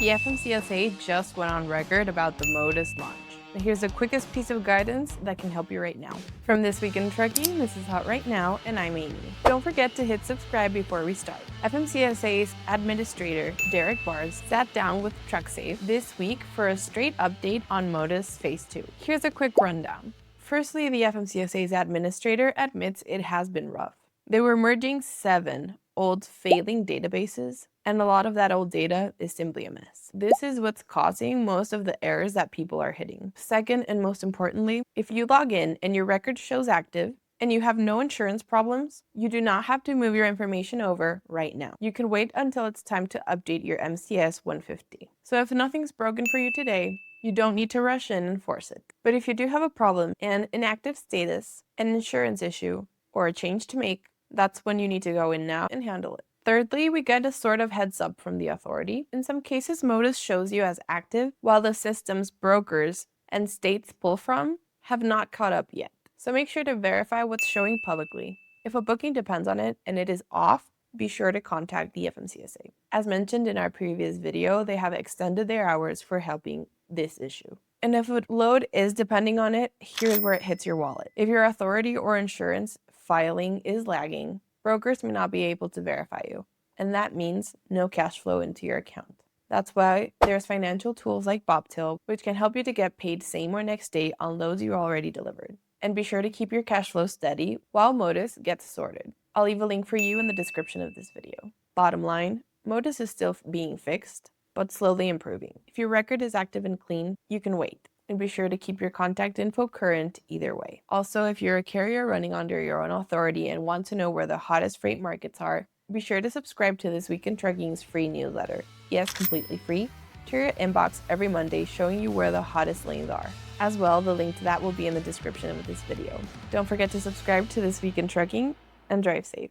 The FMCSA just went on record about the Motus launch. Now here's the quickest piece of guidance that can help you right now. From This Week in Trucking, this is Hot Right Now, and I'm Amy. Don't forget to hit subscribe before we start. FMCSA's administrator, 𝗙𝗢𝗥𝗚𝗘𝗧, sat down with TruckSafe this week for a straight update on Motus Phase 2. Here's a quick rundown. Firstly, the FMCSA's administrator admits it has been rough. They were merging 7 old failing databases, and a lot of that old data is simply a mess. This is what's causing most of the errors that people are hitting. Second, and most importantly, if you log in and your record shows active, and you have no insurance problems, you do not have to move your information over right now. You can wait until it's time to update your MCS 150. So if nothing's broken for you today, you don't need to rush in and force it. But if you do have a problem, an inactive status, an insurance issue, or a change to make, that's when you need to go in now and handle it. Thirdly, we get a sort of heads up from the authority. In some cases, Motus shows you as active, while the systems brokers and states pull from have not caught up yet. So make sure to verify what's showing publicly. If a booking depends on it and it is off, be sure to contact the FMCSA. As mentioned in our previous video, they have extended their hours for helping this issue. And if a load is depending on it, here's where it hits your wallet. If your authority or insurance filing is lagging, brokers may not be able to verify you, and that means no cash flow into your account. That's why there's financial tools like Bobtail, which can help you to get paid same or next day on loads you already delivered. And be sure to keep your cash flow steady while Motus gets sorted. I'll leave a link for you in the description of this video. Bottom line, Motus is still being fixed, but slowly improving. If your record is active and clean, you can wait. And be sure to keep your contact info current either way. Also, if you're a carrier running under your own authority and want to know where the hottest freight markets are, be sure to subscribe to This Week in Trucking's free newsletter. Yes, completely free, to your inbox every Monday, showing you where the hottest lanes are. As well, the link to that will be in the description of this video. Don't forget to subscribe to This Week in Trucking, and drive safe.